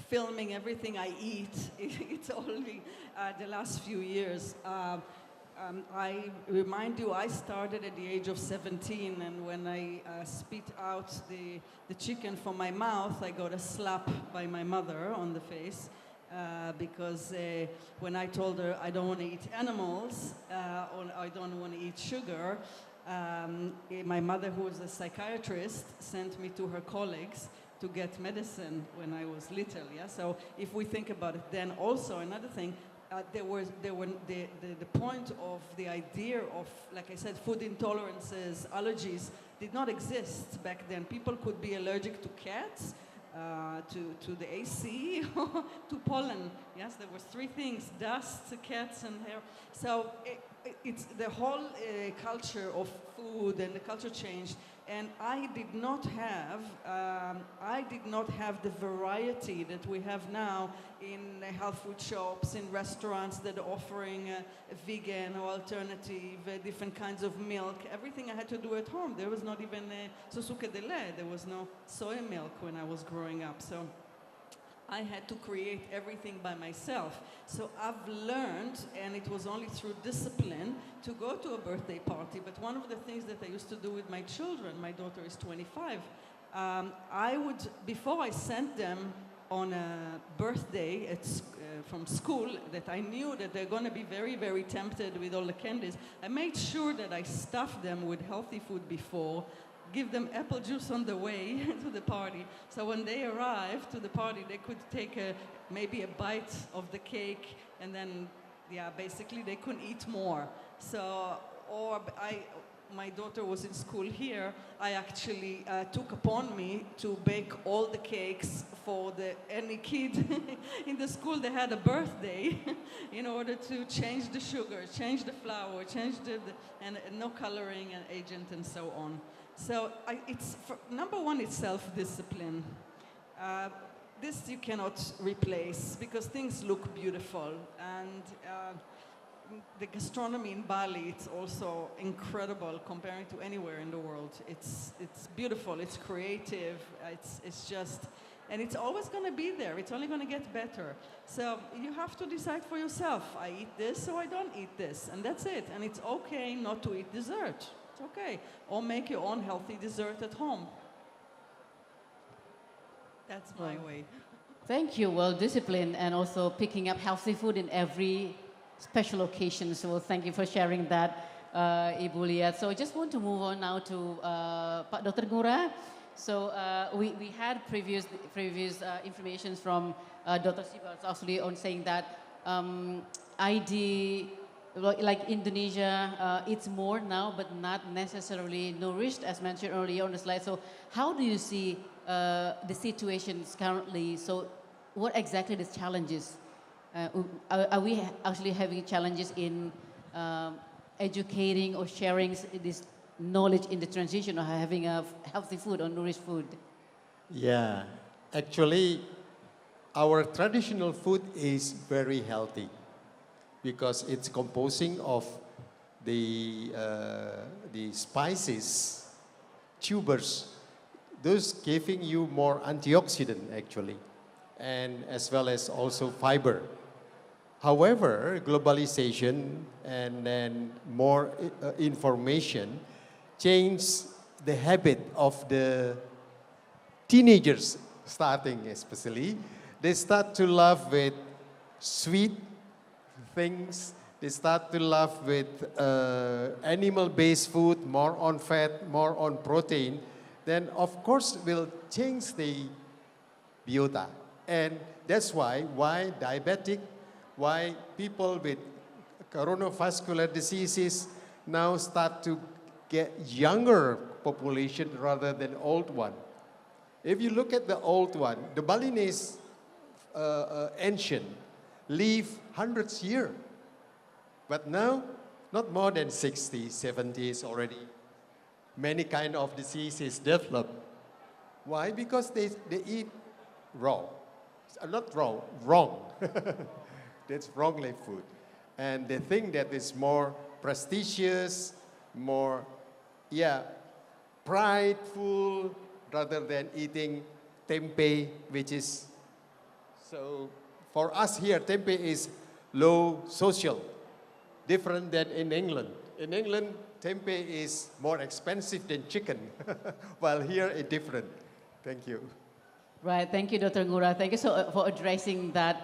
filming everything I eat, it's only the last few years. I remind you, I started at the age of 17, and when I spit out the chicken from my mouth, I got a slap by my mother on the face because when I told her I don't want to eat animals or I don't want to eat sugar, my mother, who was a psychiatrist, sent me to her colleagues to get medicine when I was little. Yeah, so if we think about it, then also another thing. The point of the idea of, like I said, food intolerances, allergies did not exist back then. People could be allergic to cats, to the AC, to pollen. Yes, there were three things: dust, cats, and hair. So it's the whole culture of food and the culture changed. And I did not have the variety that we have now in health food shops, in restaurants that are offering a vegan or alternative, different kinds of milk. Everything I had to do at home. There was not even susuke de lait. There was no soy milk when I was growing up. So I had to create everything by myself. So I've learned, and it was only through discipline, to go to a birthday party. But one of the things that I used to do with my children, my daughter is 25, I would, before I sent them on a birthday from school, that I knew that they're going to be very, very tempted with all the candies, I made sure that I stuffed them with healthy food before, give them apple juice on the way to the party. So when they arrived to the party, they could take maybe a bite of the cake, and then, yeah, basically they couldn't eat more. So, my daughter was in school here, I actually took upon me to bake all the cakes for any kid in the school that had a birthday in order to change the sugar, change the flour, change and no coloring and agent and so on. So number one, it's self-discipline. This you cannot replace because things look beautiful, and the gastronomy in Bali, it's also incredible comparing to anywhere in the world. It's beautiful, it's creative, it's just, and it's always going to be there. It's only going to get better. So you have to decide for yourself. I eat this or I don't eat this, and that's it. And it's okay not to eat dessert. It's okay. Or make your own healthy dessert at home. That's my way. Thank you. Well, discipline and also picking up healthy food in every special occasion. So thank you for sharing that, Ibu Liat. So I just want to move on now to Pak Dr. Ngurah. So we had previous information from Dr. Sibbald actually on saying that ID, like Indonesia, eats more now, but not necessarily nourished, as mentioned earlier on the slide. So how do you see the situations currently? So what exactly the challenges? Are we actually having challenges in educating or sharing this knowledge in the transition of having a healthy food or nourished food? Yeah, actually, our traditional food is very healthy because it's composing of the spices tubers, those giving you more antioxidant actually, and as well as also fiber. However, globalization and then more information change the habit of the teenagers, starting especially. They start to love with sweet things. They start to love with animal-based food, more on fat, more on protein. Then of course will change the biota. And that's why diabetic, why people with coronavascular diseases now start to get younger population rather than old one. If you look at the old one, the Balinese ancient live hundreds years. But now, not more than 60, 70s already. Many kind of diseases develop. Why? Because they eat raw. Not raw, wrong. That's wrongly food. And they think that it's more prestigious, more, prideful, rather than eating tempeh, which is, so for us here, tempeh is low social, different than in England. In England, tempeh is more expensive than chicken, while here it's different. Thank you. Right, thank you, Dr. Ngurah. Thank you for addressing that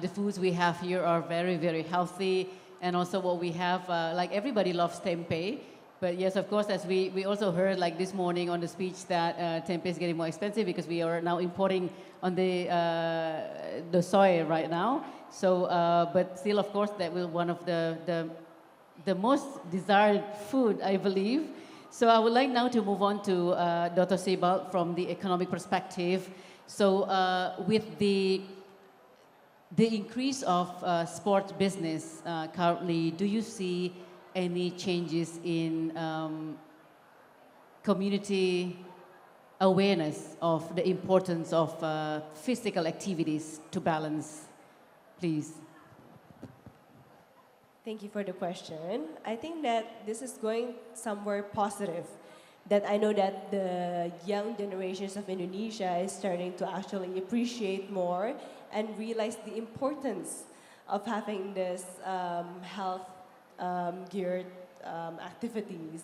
the foods we have here are very, very healthy. And also what we have, like everybody loves tempeh. But yes, of course, as we also heard like this morning on the speech that tempeh is getting more expensive because we are now importing on the soy right now. So, but still, of course, that will one of the most desired food, I believe. So I would like now to move on to Dr. Sibbald from the economic perspective. So with the increase of sports business currently, do you see any changes in community awareness of the importance of physical activities to balance, please? Thank you for the question. I think that this is going somewhere positive. That I know that the young generations of Indonesia is starting to actually appreciate more and realize the importance of having this health geared activities.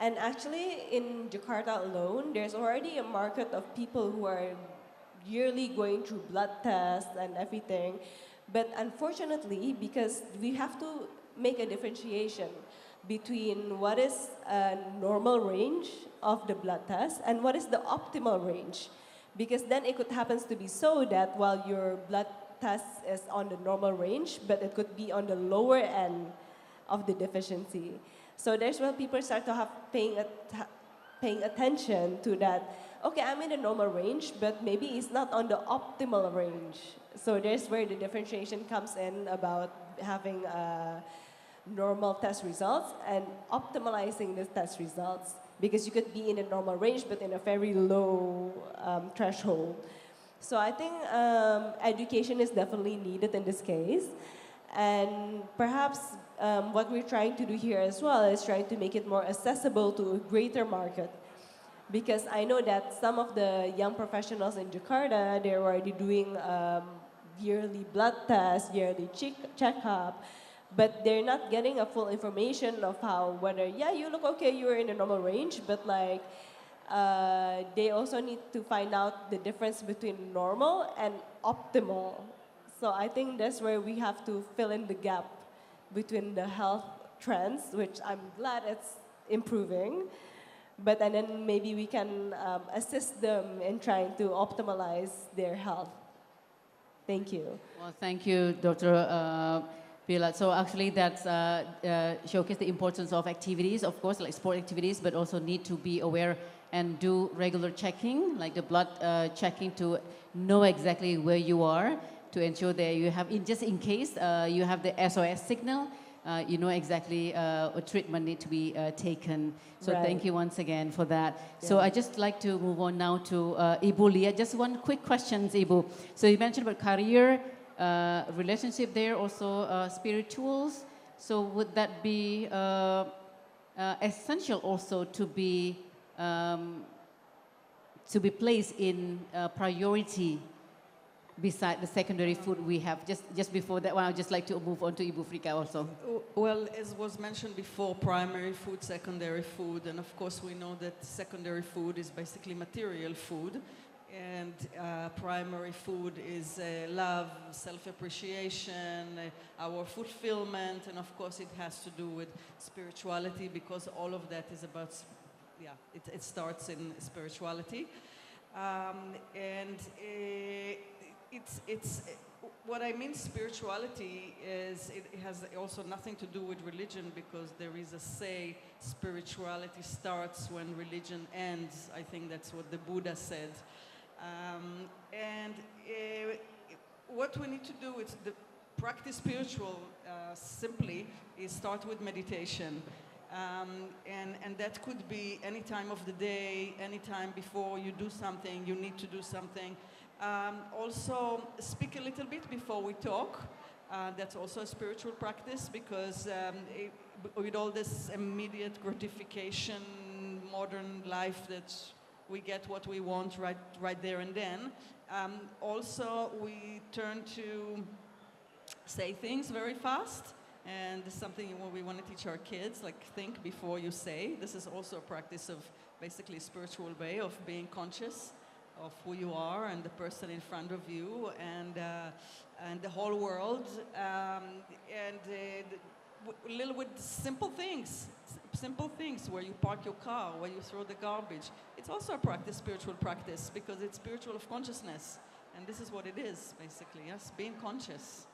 And actually in Jakarta alone, there's already a market of people who are yearly going through blood tests and everything. But unfortunately, because we have to make a differentiation between what is a normal range of the blood test and what is the optimal range. Because then it could happen to be so that while your blood test is on the normal range, but it could be on the lower end of the deficiency. So there's where people start to have paying attention to that. Okay, I'm in the normal range, but maybe it's not on the optimal range. So there's where the differentiation comes in about having normal test results and optimizing the test results. Because you could be in a normal range, but in a very low threshold. So I think education is definitely needed in this case. And perhaps what we're trying to do here as well is trying to make it more accessible to a greater market. Because I know that some of the young professionals in Jakarta, they're already doing yearly blood tests, yearly checkup, but they're not getting a full information of how, whether, yeah, you look okay, you're in a normal range, but like, they also need to find out the difference between normal and optimal. So I think that's where we have to fill in the gap between the health trends, which I'm glad it's improving, but and then maybe we can assist them in trying to optimize their health. Thank you. Well, thank you, Dr. Liat. So actually that's showcase the importance of activities, of course, like sport activities, but also need to be aware and do regular checking, like the blood checking to know exactly where you are, to ensure that you have, just in case you have the SOS signal, you know exactly what treatment need to be taken. So Right. thank you once again for that. Yeah. So I just like to move on now to Ibu Liat. Just one quick question, Ibu. So you mentioned about career, relationship there, also spirituals. So would that be essential also to be to be placed in priority beside the secondary food we have. Just before that one, I'd just like to move on to Ibu Frika also. Well, as was mentioned before, primary food, secondary food, and of course we know that secondary food is basically material food, and primary food is love, self-appreciation, our fulfillment, and of course it has to do with spirituality, because all of that is about, it starts in spirituality. It's what I mean spirituality is it has also nothing to do with religion, because there is a say spirituality starts when religion ends. I think that's what the Buddha said. What we need to do is the practice spiritual simply is start with meditation. And that could be any time of the day, any time before you do something, you need to do something. Also, speak a little bit before we talk. That's also a spiritual practice, because with all this immediate gratification, modern life, that we get what we want right there and then. Also, we turn to say things very fast. And this is something we want to teach our kids, like think before you say. This is also a practice of basically a spiritual way of being conscious of who you are and the person in front of you and the whole world. Little with simple things where you park your car, where you throw the garbage. It's also a practice, spiritual practice, because it's spiritual of consciousness. And this is what it is, basically, yes, being conscious.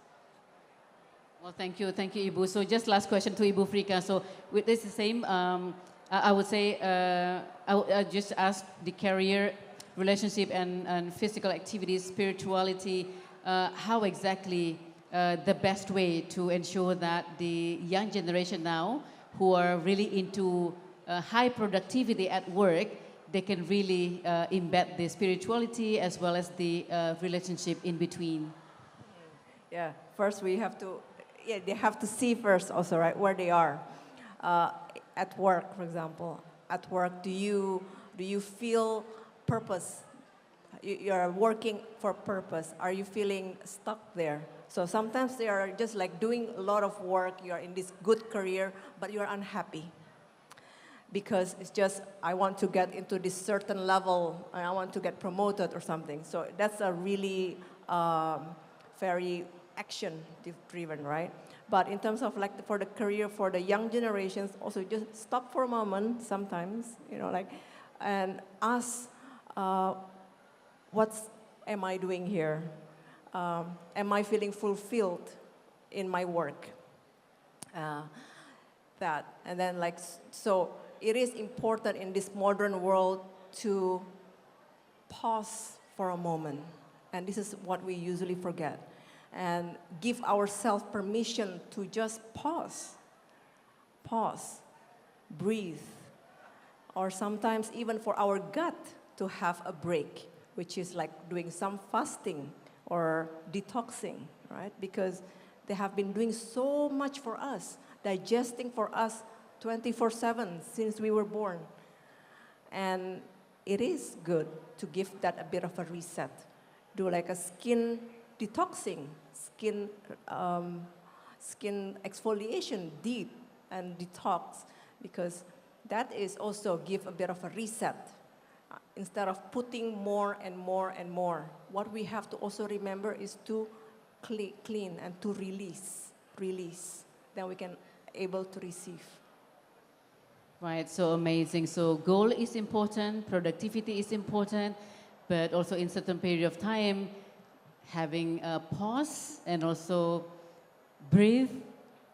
Well, thank you, Ibu. So just last question to Ibu Frika. So with this the same, I would say, I just ask the career, relationship and physical activities, spirituality, how exactly the best way to ensure that the young generation now, who are really into high productivity at work, they can really embed the spirituality as well as the relationship in between. Yeah, first we have to, they have to see first also, right, where they are. At work, for example, at work, do you feel purpose? You're working for purpose. Are you feeling stuck there? So sometimes they are just like doing a lot of work, you're in this good career, but you're unhappy. Because it's just, I want to get into this certain level, and I want to get promoted or something. So that's a really very action-driven, right? But in terms of like for the career, for the young generations, also just stop for a moment sometimes, and ask, what am I doing here? Am I feeling fulfilled in my work? And then so it is important in this modern world to pause for a moment. And this is what we usually forget. And give ourselves permission to just pause, breathe, or sometimes even for our gut to have a break, which is like doing some fasting or detoxing, right? Because they have been doing so much for us, digesting for us 24/7 since we were born. And it is good to give that a bit of a reset. Do like a skin detoxing, skin exfoliation, deep and detox, because that is also give a bit of a reset. Instead of putting more and more and more, what we have to also remember is to clean and to release. Then we can able to receive. Right, so amazing. So goal is important, productivity is important, but also in certain period of time, having a pause and also breathe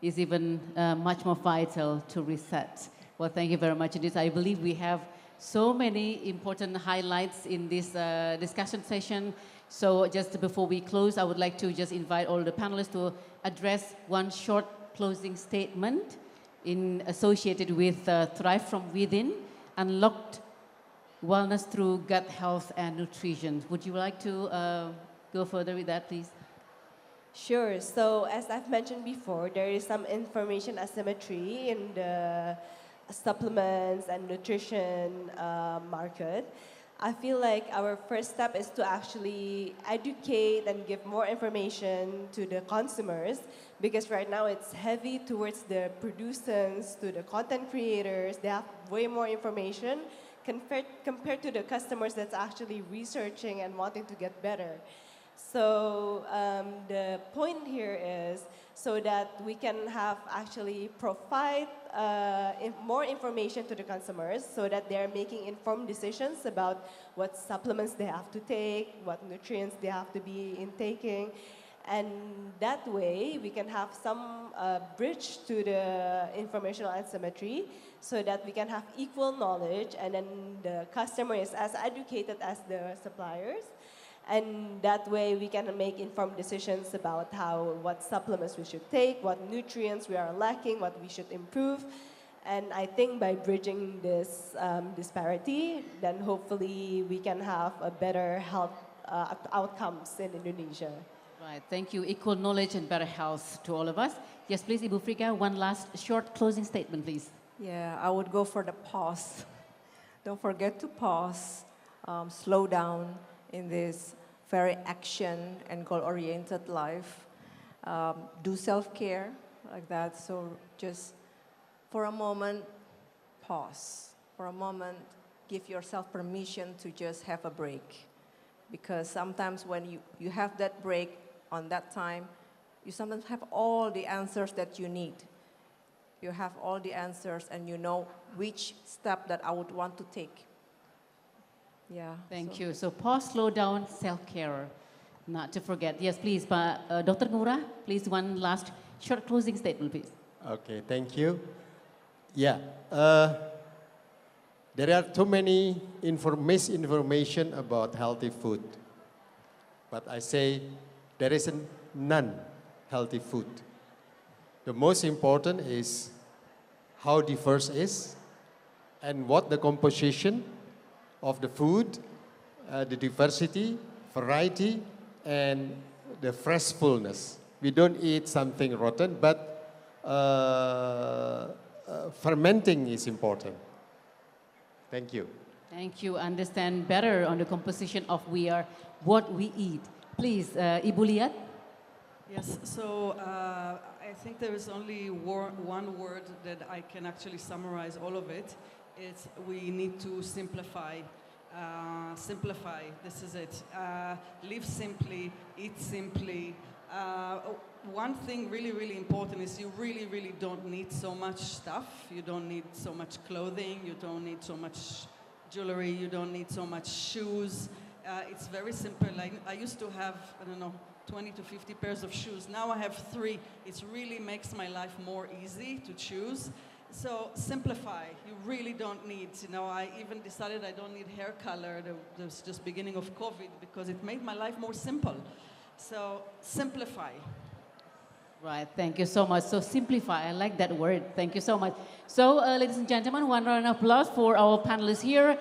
is even much more vital to reset. Well, thank you very much. I believe we have so many important highlights in this discussion session. So just before we close, I would like to just invite all the panelists to address one short closing statement associated with Thrive from Within, Unlocked Wellness through Gut Health and Nutrition. Would you like to go further with that, please? Sure. So as I've mentioned before, there is some information asymmetry in the supplements and nutrition market, I feel like our first step is to actually educate and give more information to the consumers, because right now it's heavy towards the producers, to the content creators. They have way more information compared to the customers that's actually researching and wanting to get better. So the point here is so that we can have actually provide more information to the consumers so that they're making informed decisions about what supplements they have to take, what nutrients they have to be intaking. And that way we can have some bridge to the informational asymmetry so that we can have equal knowledge, and then the customer is as educated as the suppliers. And that way we can make informed decisions about what supplements we should take, what nutrients we are lacking, what we should improve. And I think by bridging this disparity, then hopefully we can have a better health outcomes in Indonesia. Right, thank you. Equal knowledge and better health to all of us. Yes, please, Ibu Frika, one last short closing statement, please. Yeah, I would go for the pause. Don't forget to pause, slow down in this very action and goal-oriented life. Do self-care like that. So just for a moment, pause. For a moment, give yourself permission to just have a break. Because sometimes when you have that break on that time, you sometimes have all the answers that you need. You have all the answers and you know which step that I would want to take. Yeah. Thank you. So pause, slow down, self-care, not to forget. Yes, please, Dr. Ngurah, please one last short closing statement, please. Okay, thank you. Yeah, there are too many misinformation about healthy food. But I say there isn't none healthy food. The most important is how diverse is and what the composition of the food, the diversity, variety, and the freshfulness. We don't eat something rotten, but fermenting is important. Thank you. Thank you. Understand better on the composition of what we eat. Please, Ibu Liat. Yes, so I think there is only one word that I can actually summarize all of it. It's we need to simplify. Simplify, this is it. Live simply, eat simply. One thing really, really important is you really, really don't need so much stuff. You don't need so much clothing. You don't need so much jewelry. You don't need so much shoes. It's very simple. I used to have, 20 to 50 pairs of shoes. Now I have 3. It really makes my life more easy to choose. So simplify. You really don't need, I even decided I don't need hair color. It was just beginning of COVID because it made my life more simple. So simplify. Right, thank you so much. So simplify, I like that word. Thank you so much. So ladies and gentlemen, one round of applause for our panelists here.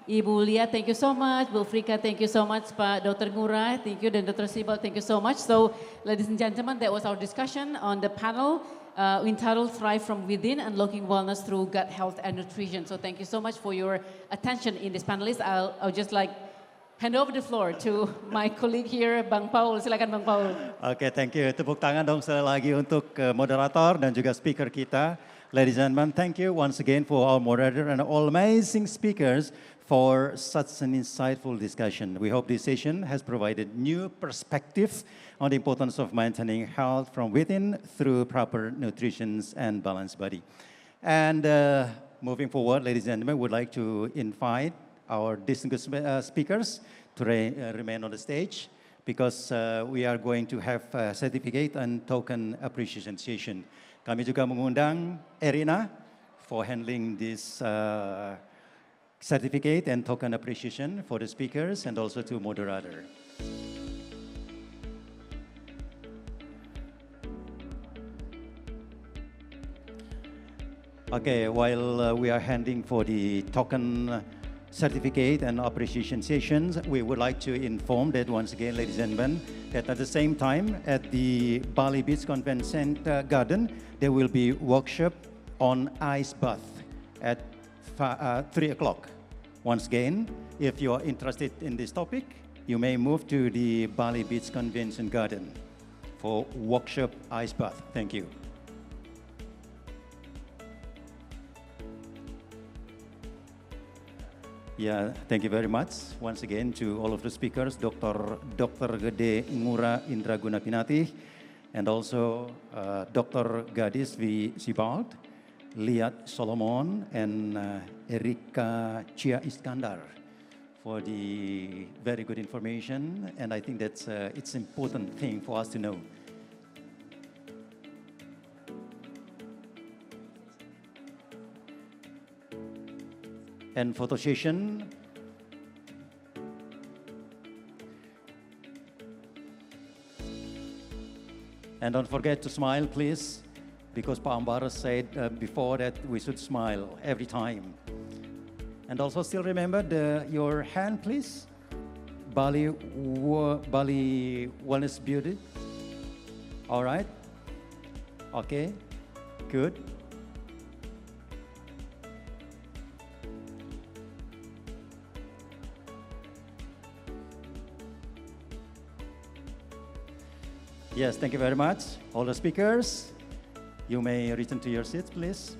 Ibu Liat, thank you so much. Bu Frika, thank you so much. Pak Dr. Ngurah, thank you. Dan Dr. Sibbald, thank you so much. So ladies and gentlemen, that was our discussion on the panel entitled Thrive from Within, Unlocking Wellness Through Gut Health and Nutrition. So thank you so much for your attention in this panelist. I'll just hand over the floor to my colleague here, Bang Paul. Silakan Bang Paul. Oke, thank you. Tepuk tangan dong sekali lagi untuk moderator dan juga speaker kita. Ladies and gentlemen, thank you once again for our moderator and all amazing speakers for such an insightful discussion. We hope this session has provided new perspective on the importance of maintaining health from within through proper nutrition and balanced body. And moving forward, ladies and gentlemen, we'd like to invite our distinguished speakers to remain on the stage because we are going to have a certificate and token appreciation session. Kami juga mengundang Erika for handling this certificate and token appreciation for the speakers and also to moderator. Okay, while we are handing for the token certificate and appreciation sessions, we would like to inform that once again, ladies and gentlemen, that at the same time at the Bali Beach Convention Garden, there will be workshop on ice bath. at 3 o'clock. Once again, if you are interested in this topic, you may move to the Bali Beach Convention Garden for workshop ice bath. Thank you. Yeah, thank you very much once again to all of the speakers, Dr. Gede Ngurah Indraguna Pinatih, and also Dr. Gadis V. Sibbald, Liat Solomon, and Erika Chia Iskandar for the very good information. And I think that's it's an important thing for us to know. And photo session. And don't forget to smile, please, because Pa Ambara said before that we should smile every time. And also still remember your hand, please. Bali Wellness Beauty. All right. Okay. Good. Yes, thank you very much. All the speakers, you may return to your seats, please.